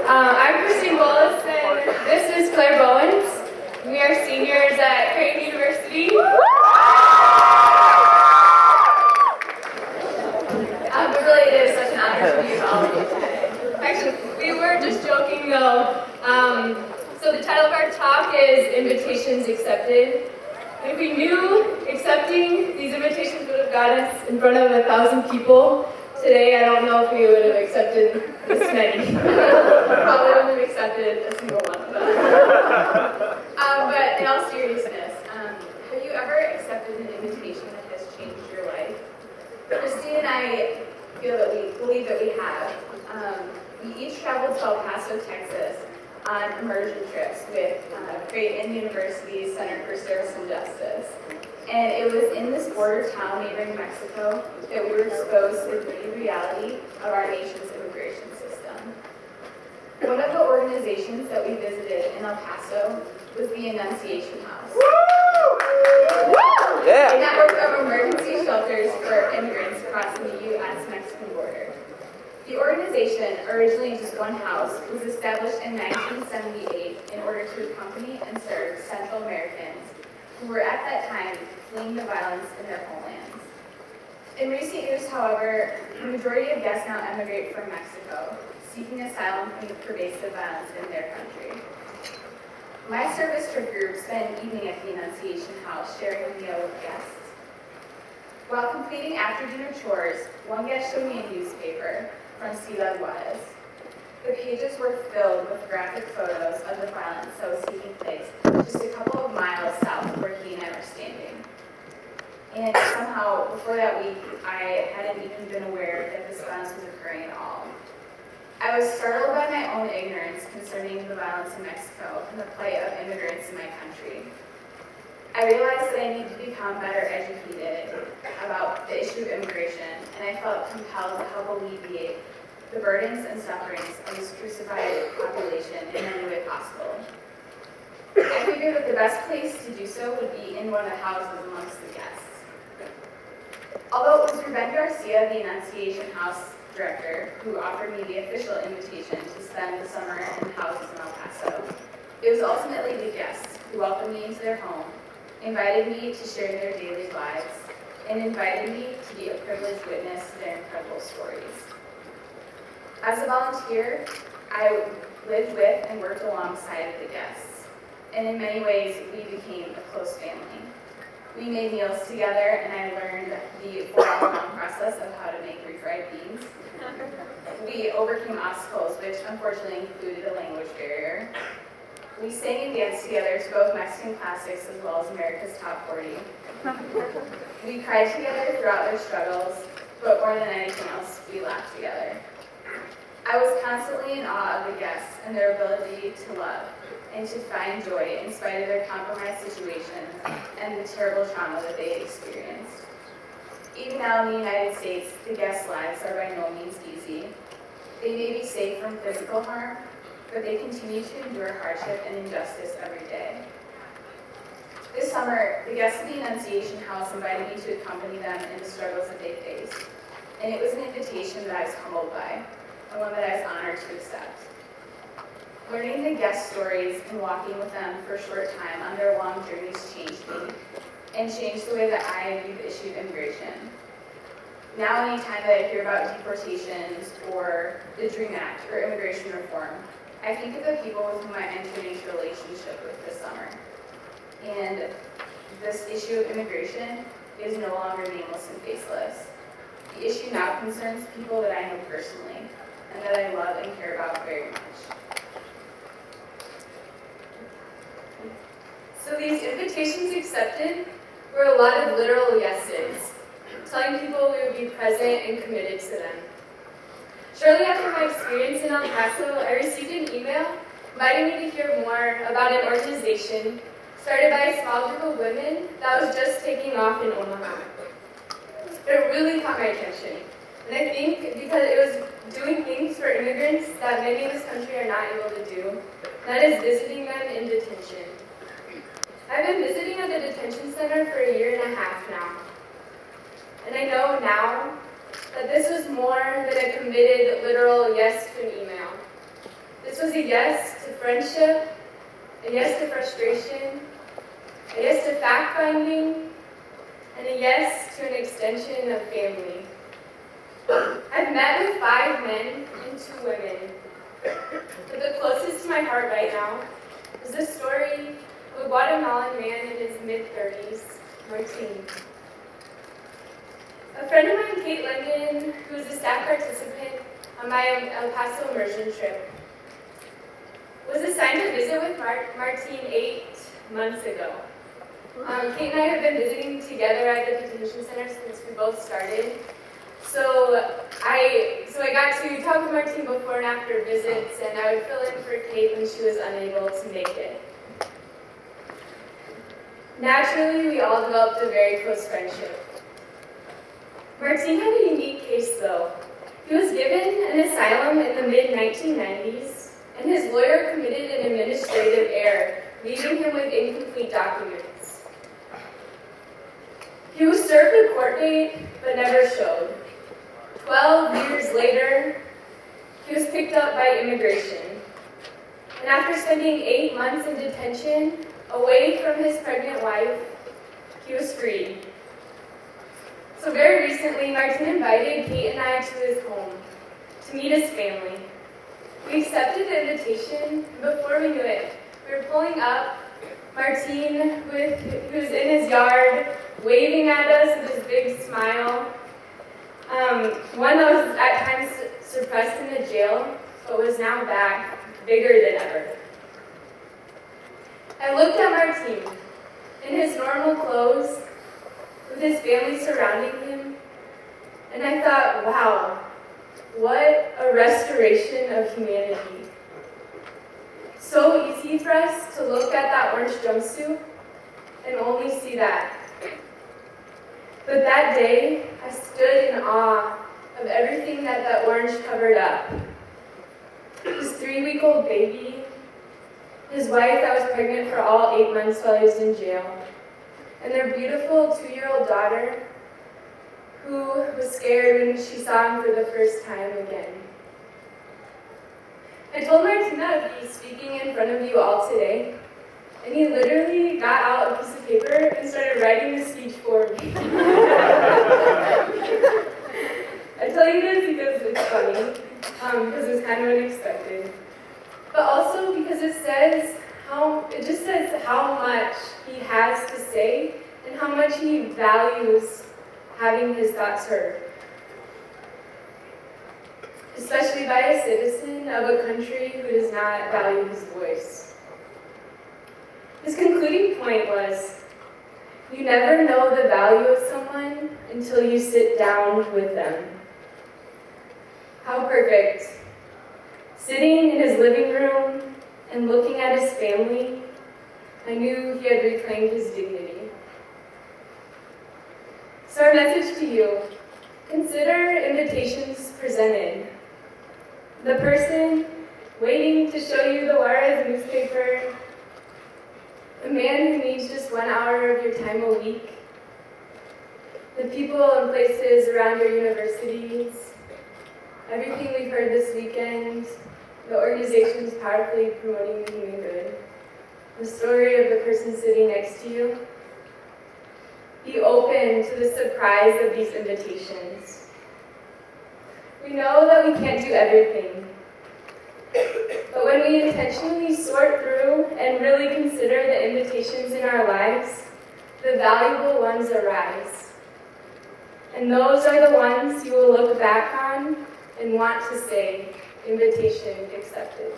Bolas and this is Claire Bowens. We are seniors at Creighton University. But really it is such an honor to be with all of you today. Actually, we were just joking though. So the title of our talk is Invitations Accepted. And if we knew accepting these invitations would have got us in front of 1,000 people, today I don't know if we would have accepted this many. Probably wouldn't have accepted a single one of them. But in all seriousness, have you ever accepted an invitation that has changed your life? Christine and I believe that we have. We each traveled to El Paso, Texas on immersion trips with Creighton University's Center for Service and Justice. And it was in this border town neighboring Mexico that we were exposed to the gritty reality of our nation's immigration system. One of the organizations that we visited in El Paso was the Ignatian House. A network of emergency shelters for immigrants crossing the U.S.-Mexican border. The organization, originally just one house, was established in 1978 in order to accompany and serve Central Americans who were at that time fleeing the violence in their homelands. In recent years, however, the majority of guests now emigrate from Mexico, seeking asylum from the pervasive violence in their country. My service trip group spent an evening at the Ignatian House sharing a meal with guests. While completing after-dinner chores, one guest showed me a newspaper from Ciudad Juarez. The pages were filled with graphic photos of the violence that was taking place just a couple of miles south of where he and I were standing. And somehow, before that week, I hadn't even been aware that this violence was occurring at all. I was startled by my own ignorance concerning the violence in Mexico and the plight of immigrants in my country. I realized that I need to become better educated about the issue of immigration, and I felt compelled to help alleviate the burdens and sufferings of this crucified population in any way possible. I figured that the best place to do so would be in one of the houses amongst the guests. Although it was Ruben Garcia, the Ignatian House director, who offered me the official invitation to spend the summer in houses in El Paso, it was ultimately the guests who welcomed me into their home, invited me to share their daily lives, and invited me to be a privileged witness to their incredible stories. As a volunteer, I lived with and worked alongside the guests, and in many ways, we became a close family. We made meals together, and I learned the 4-hour-long process of how to make refried beans. We overcame obstacles, which unfortunately included a language barrier. We sang and danced together to both Mexican classics as well as America's Top 40. We cried together throughout their struggles, but more than anything else, we laughed together. I was constantly in awe of the guests and their ability to love and to find joy in spite of their compromised situations and the terrible trauma that they had experienced. Even now in the United States, the guests' lives are by no means easy. They may be safe from physical harm, but they continue to endure hardship and injustice every day. This summer, the guests of the Ignatian House invited me to accompany them in the struggles that they face, and it was an invitation that I was humbled by, and one that I was honored to accept. Learning the guest stories and walking with them for a short time on their long journeys changed me, and changed the way that I view the issue of immigration. Now, anytime that I hear about deportations or the DREAM Act or immigration reform, I think of the people with whom I entered into a relationship with this summer. And this issue of immigration is no longer nameless and faceless. The issue now concerns people that I know personally and that I love and care about very much. So these invitations accepted were a lot of literal yeses, telling people we would be present and committed to them. Shortly after my experience in El Paso, I received an email inviting me to hear more about an organization started by a small group of women that was just taking off in Omaha. It really caught my attention, and I think because it was doing things for immigrants that many in this country are not able to do, and that is visiting them in detention. I've been visiting at the detention center for 1.5 years now, and I know now that this was more than a committed, literal yes to an email. This This was a yes to friendship, a yes to frustration, a yes to fact-finding, and a yes to an extension of family. I've met with 5 men and 2 women, but the closest to my heart right now is the story of a Guatemalan man in his mid-30s, Martin. A friend of mine, Kate Linden, who was a staff participant on my El Paso immersion trip, was assigned to visit with Martin 8 months ago. Kate and I have been visiting together at the detention center since we both started. So I got to talk with Martin before and after visits, and I would fill in for Kate when she was unable to make it. Naturally, we all developed a very close friendship. Martin had a unique case, though. He was given an asylum in the mid-1990s, and his lawyer committed an administrative error, leaving him with incomplete documents. He was served a court date, but never showed. 12 years later, he was picked up by immigration. And after spending 8 months in detention, away from his pregnant wife, he was freed. So very recently, Martin invited Kate and I to his home to meet his family. We accepted the invitation, and before we knew it, we were pulling up. Martin, who was in his yard, waving at us with his big smile. One that was at times suppressed in the jail, but was now back, bigger than ever. I looked at Martin in his normal clothes, with his family surrounding him, and I thought, wow, what a restoration of humanity. So easy for us to look at that orange jumpsuit and only see that. But that day, I stood in awe of everything that orange covered up. His 3-week-old baby, his wife that was pregnant for all 8 months while he was in jail, and their beautiful 2-year-old daughter, who was scared when she saw him for the first time again. I told Martin that I'd be speaking in front of you all today, and he literally got out a piece of paper and started writing the speech for me. I tell you this because it's funny, because it's kind of unexpected, but also because it just says how much he has to say and how much he values having his thoughts heard, especially by a citizen of a country who does not value his voice. His concluding point was, you never know the value of someone until you sit down with them. How perfect. Sitting in his living room and looking at his family, I knew he had reclaimed his dignity. So our message to you, consider invitations presented. The person waiting to show you the Juarez newspaper, the man who needs just 1 hour of your time a week, the people and places around your universities, everything we've heard this weekend, the organizations powerfully promoting the human good, the story of the person sitting next to you. Be open to the surprise of these invitations. We know that we can't do everything, but when we intentionally sort through and really consider the invitations in our lives, the valuable ones arise. And those are the ones you will look back on and want to say, invitation accepted.